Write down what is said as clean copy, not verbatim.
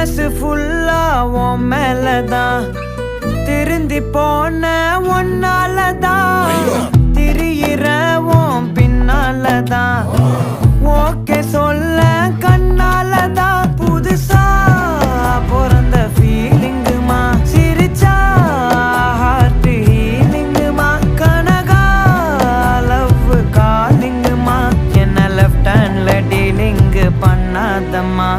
மனசு ஃபுல்லா உன் மேலதான் திருந்தி போன ஒன்னாலதான் திரியிற உன் பின்னாலதான் ஓகே சொல்ல கண்ணாலதான் புதுசா பிறந்த ஃபீலிங்குமா சிரிச்சா ஹார்ட் ஹீலிங்குமா கனகா லவ் காலிங்குமா என்ன லெஃப்ட் ஹேண்ட்ல டீலிங் பண்ணாதம்மா